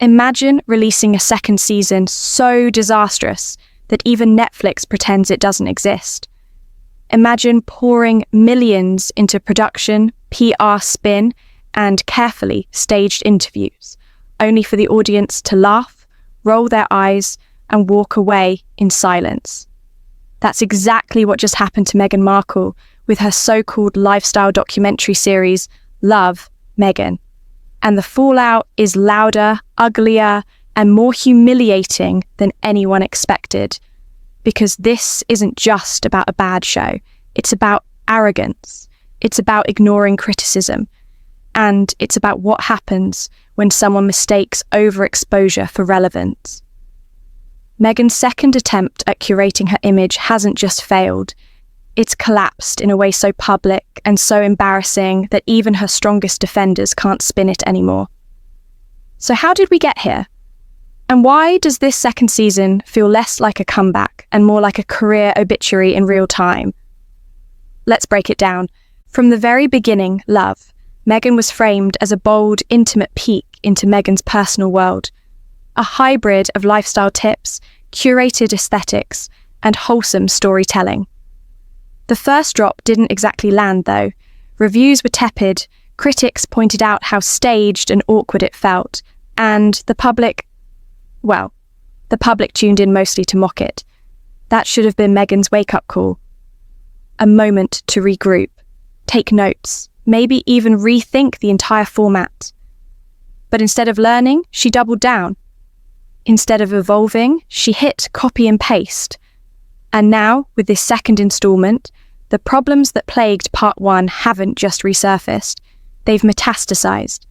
Imagine releasing a second season so disastrous that even Netflix pretends it doesn't exist. Imagine pouring millions into production, PR spin, and carefully staged interviews, only for the audience to laugh, roll their eyes, and walk away in silence. That's exactly what just happened to Meghan Markle with her so-called lifestyle documentary series, Love, Meghan. And the fallout is louder, uglier, and more humiliating than anyone expected. Because this isn't just about a bad show. It's about arrogance. It's about ignoring criticism. And it's about what happens when someone mistakes overexposure for relevance. Meghan's second attempt at curating her image hasn't just failed. It's collapsed in a way so public and so embarrassing that even her strongest defenders can't spin it anymore. So how did we get here? And why does this second season feel less like a comeback and more like a career obituary in real time? Let's break it down. From the very beginning, Love, Meghan was framed as a bold, intimate peek into Meghan's personal world, a hybrid of lifestyle tips, curated aesthetics, and wholesome storytelling. The first drop didn't exactly land, though. Reviews were tepid, critics pointed out how staged and awkward it felt, and the public tuned in mostly to mock it. That should have been Meghan's wake-up call. A moment to regroup, take notes, maybe even rethink the entire format. But instead of learning, she doubled down. Instead of evolving, she hit copy and paste. And now, with this second installment, the problems that plagued part one haven't just resurfaced, they've metastasized.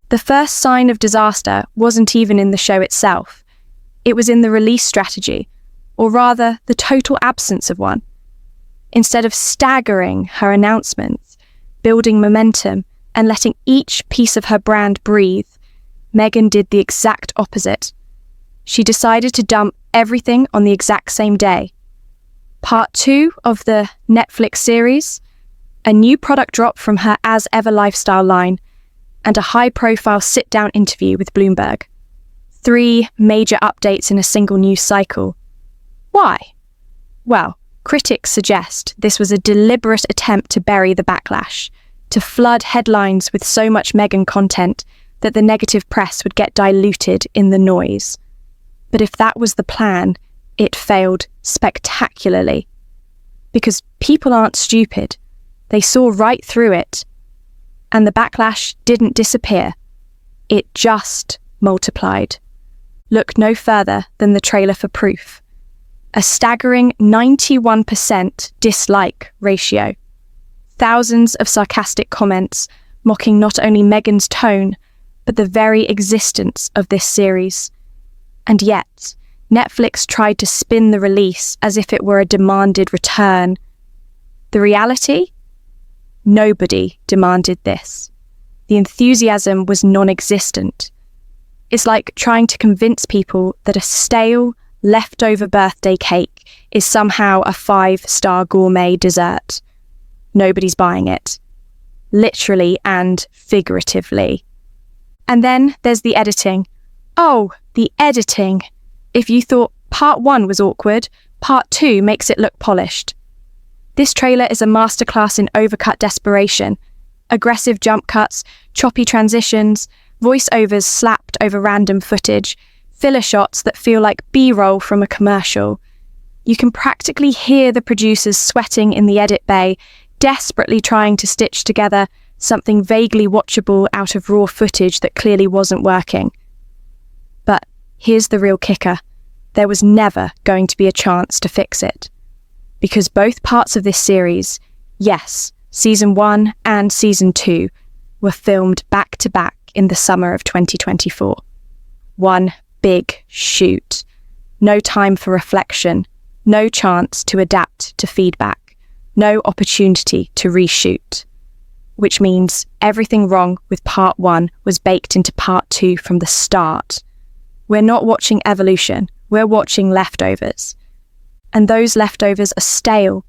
The first sign of disaster wasn't even in the show itself. It was in the release strategy, or rather, the total absence of one. Instead of staggering her announcements, building momentum, and letting each piece of her brand breathe, Meghan did the exact opposite. She decided to dump everything on the exact same day. Part 2 of the Netflix series, a new product drop from her As Ever lifestyle line, and a high-profile sit-down interview with Bloomberg. 3 major updates in a single news cycle. Why? Well, critics suggest this was a deliberate attempt to bury the backlash, to flood headlines with so much Meghan content that the negative press would get diluted in the noise. But if that was the plan, it failed spectacularly. Because people aren't stupid. They saw right through it. And the backlash didn't disappear. It just multiplied. Look no further than the trailer for proof. A staggering 91% dislike ratio. Thousands of sarcastic comments mocking not only Meghan's tone, but the very existence of this series. And yet, Netflix tried to spin the release as if it were a demanded return. The reality? Nobody demanded this. The enthusiasm was non-existent. It's like trying to convince people that a stale, leftover birthday cake is somehow a 5-star gourmet dessert. Nobody's buying it. Literally and figuratively. And then there's the editing. Oh, the editing. If you thought part 1 was awkward, part 2 makes it look polished. This trailer is a masterclass in overcut desperation. Aggressive jump cuts, choppy transitions, voiceovers slapped over random footage, filler shots that feel like B-roll from a commercial. You can practically hear the producers sweating in the edit bay, desperately trying to stitch together something vaguely watchable out of raw footage that clearly wasn't working. But here's the real kicker. There was never going to be a chance to fix it. Because both parts of this series, yes, Season 1 and Season 2, were filmed back-to-back in the summer of 2024. One big shoot. No time for reflection. No chance to adapt to feedback. No opportunity to reshoot. Which means everything wrong with Part 1 was baked into Part 2 from the start. We're not watching evolution. We're watching leftovers. And those leftovers are stale.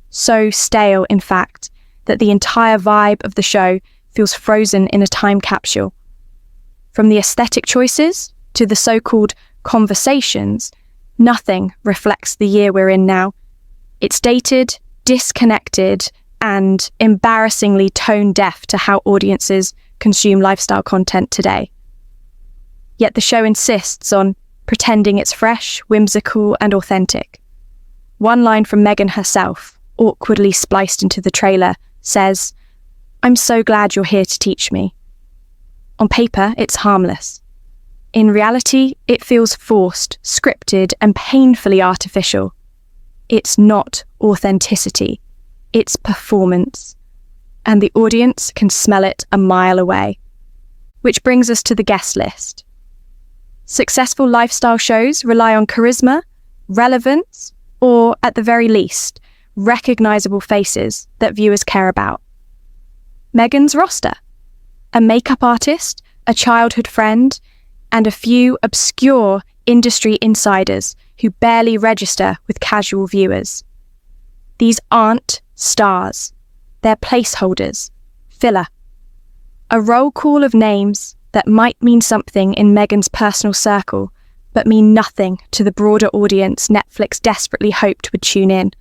So stale, in fact, that the entire vibe of the show feels frozen in a time capsule. From the aesthetic choices to the so-called conversations, nothing reflects the year we're in now. It's dated, disconnected, and embarrassingly tone-deaf to how audiences consume lifestyle content today. Yet the show insists on pretending it's fresh, whimsical, and authentic. One line from Meghan herself, awkwardly spliced into the trailer, says, "I'm so glad you're here to teach me." On paper, it's harmless. In reality, it feels forced, scripted, and painfully artificial. It's not authenticity, it's performance. And the audience can smell it a mile away. Which brings us to the guest list. Successful lifestyle shows rely on charisma, relevance, or, at the very least, recognizable faces that viewers care about. Meghan's roster: a makeup artist, a childhood friend, and a few obscure industry insiders who barely register with casual viewers. These aren't stars. They're placeholders, filler. A roll call of names that might mean something in Meghan's personal circle, but mean nothing to the broader audience Netflix desperately hoped would tune in.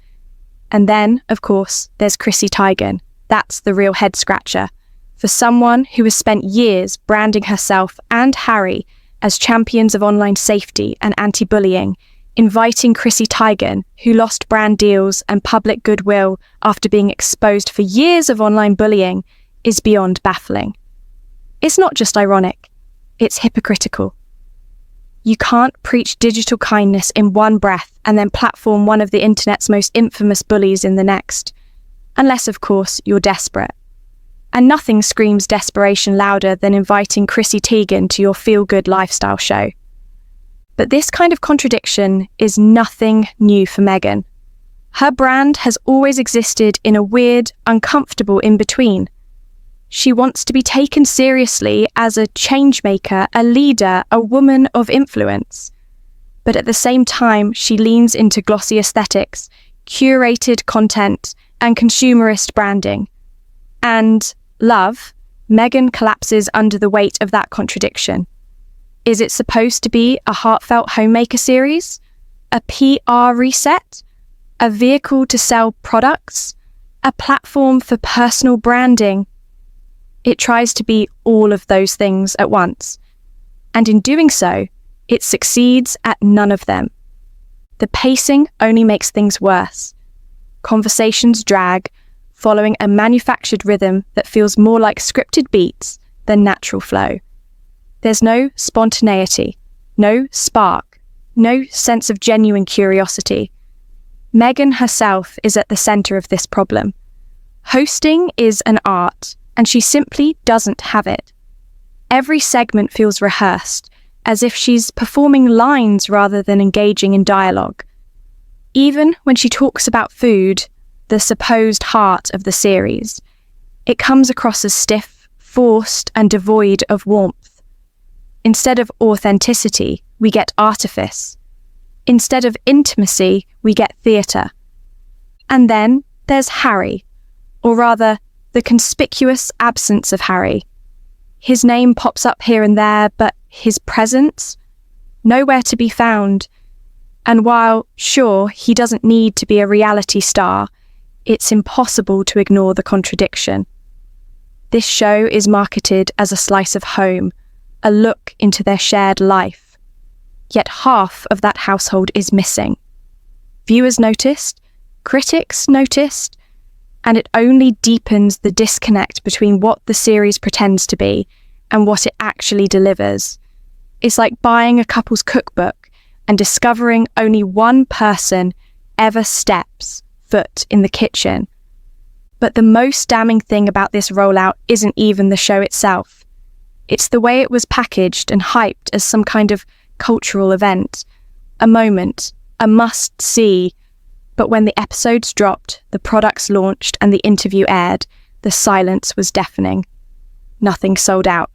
And then, of course, there's Chrissy Teigen. That's the real head-scratcher. For someone who has spent years branding herself and Harry as champions of online safety and anti-bullying, inviting Chrissy Teigen, who lost brand deals and public goodwill after being exposed for years of online bullying, is beyond baffling. It's not just ironic, it's hypocritical. You can't preach digital kindness in one breath and then platform one of the internet's most infamous bullies in the next. Unless, of course, you're desperate. And nothing screams desperation louder than inviting Chrissy Teigen to your feel-good lifestyle show. But this kind of contradiction is nothing new for Meghan. Her brand has always existed in a weird, uncomfortable in-between. She wants to be taken seriously as a changemaker, a leader, a woman of influence. But at the same time, she leans into glossy aesthetics, curated content, and consumerist branding. And love, Meghan collapses under the weight of that contradiction. Is it supposed to be a heartfelt homemaker series? A PR reset? A vehicle to sell products? A platform for personal branding? It tries to be all of those things at once. And in doing so, it succeeds at none of them. The pacing only makes things worse. Conversations drag, following a manufactured rhythm that feels more like scripted beats than natural flow. There's no spontaneity, no spark, no sense of genuine curiosity. Meghan herself is at the center of this problem. Hosting is an art, and she simply doesn't have it. Every segment feels rehearsed, as if she's performing lines rather than engaging in dialogue. Even when she talks about food, the supposed heart of the series, it comes across as stiff, forced, and devoid of warmth. Instead of authenticity, we get artifice. Instead of intimacy, we get theatre. And then there's Harry, or rather, the conspicuous absence of Harry. His name pops up here and there, but his presence? Nowhere to be found. And while, sure, he doesn't need to be a reality star, it's impossible to ignore the contradiction. This show is marketed as a slice of home, a look into their shared life. Yet half of that household is missing. Viewers noticed, critics noticed, and it only deepens the disconnect between what the series pretends to be and what it actually delivers. It's like buying a couple's cookbook and discovering only one person ever steps foot in the kitchen. But the most damning thing about this rollout isn't even the show itself. It's the way it was packaged and hyped as some kind of cultural event, a moment, a must-see. But when the episodes dropped, the products launched, and the interview aired, the silence was deafening. Nothing sold out.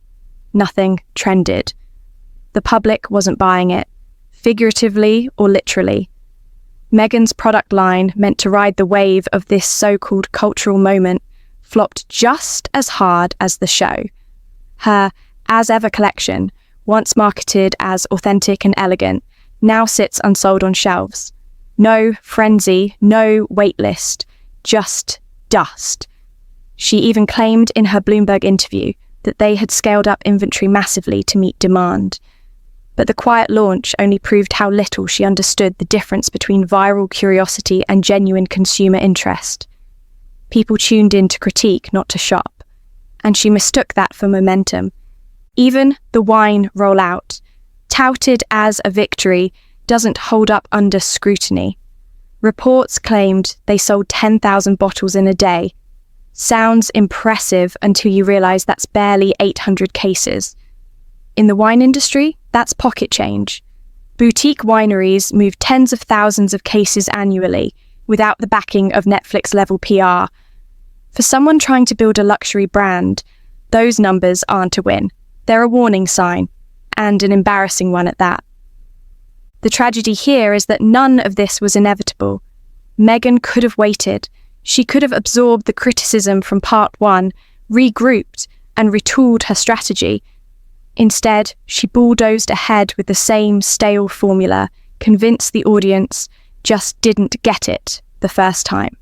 Nothing trended. The public wasn't buying it, figuratively or literally. Meghan's product line, meant to ride the wave of this so-called cultural moment, flopped just as hard as the show. Her As Ever collection, once marketed as authentic and elegant, now sits unsold on shelves. No frenzy, no waitlist, just dust. She even claimed in her Bloomberg interview that they had scaled up inventory massively to meet demand. But the quiet launch only proved how little she understood the difference between viral curiosity and genuine consumer interest. People tuned in to critique, not to shop, and she mistook that for momentum. Even the wine rollout, touted as a victory, doesn't hold up under scrutiny. Reports claimed they sold 10,000 bottles in a day. Sounds impressive until you realise that's barely 800 cases. In the wine industry, that's pocket change. Boutique wineries move tens of thousands of cases annually without the backing of Netflix-level PR. For someone trying to build a luxury brand, those numbers aren't a win. They're a warning sign, and an embarrassing one at that. The tragedy here is that none of this was inevitable. Meghan could have waited. She could have absorbed the criticism from part one, regrouped, and retooled her strategy. Instead, she bulldozed ahead with the same stale formula, convinced the audience just didn't get it the first time.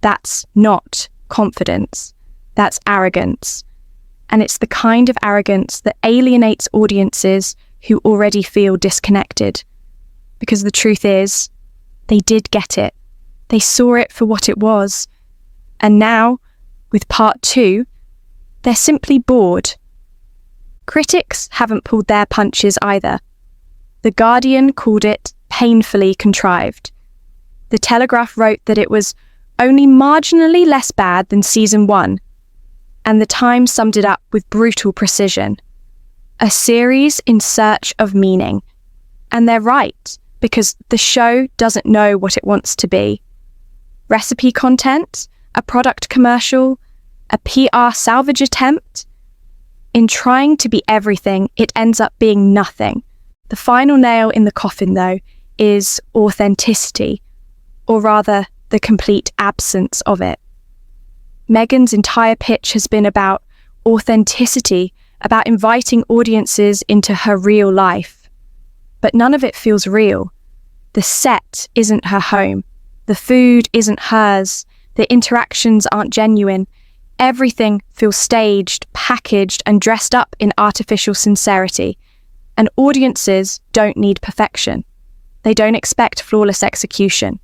That's not confidence. That's arrogance. And it's the kind of arrogance that alienates audiences who already feel disconnected. Because the truth is, they did get it. They saw it for what it was. And now, with part two, they're simply bored. Critics haven't pulled their punches either. The Guardian called it painfully contrived. The Telegraph wrote that it was only marginally less bad than season one, and the Times summed it up with brutal precision. A series in search of meaning. And they're right, because the show doesn't know what it wants to be. Recipe content? A product commercial? A PR salvage attempt? In trying to be everything, it ends up being nothing. The final nail in the coffin, though, is authenticity, or rather, the complete absence of it. Meghan's entire pitch has been about authenticity, about inviting audiences into her real life. But none of it feels real. The set isn't her home. The food isn't hers. The interactions aren't genuine. Everything feels staged, packaged, and dressed up in artificial sincerity. And audiences don't need perfection. They don't expect flawless execution.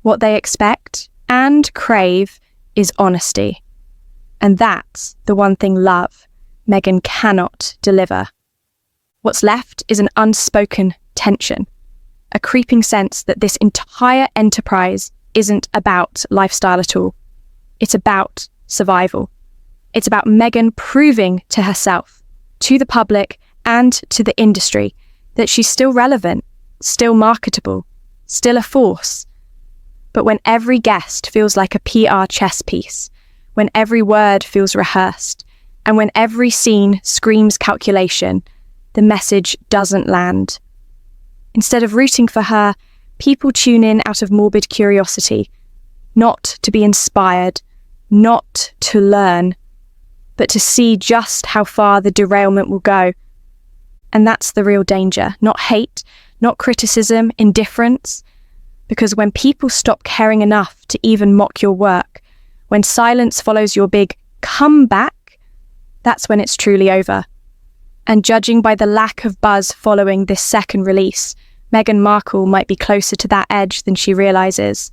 What they expect and crave is honesty. And that's the one thing Meghan cannot deliver. What's left is an unspoken tension, a creeping sense that this entire enterprise isn't about lifestyle at all. It's about survival. It's about Meghan proving to herself, to the public, and to the industry that she's still relevant, still marketable, still a force. But when every guest feels like a PR chess piece, when every word feels rehearsed, and when every scene screams calculation, the message doesn't land. Instead of rooting for her, people tune in out of morbid curiosity, not to be inspired, not to learn, but to see just how far the derailment will go. And that's the real danger, not hate, not criticism, indifference. Because when people stop caring enough to even mock your work, when silence follows your big comeback, that's when it's truly over. And judging by the lack of buzz following this second release, Meghan Markle might be closer to that edge than she realises.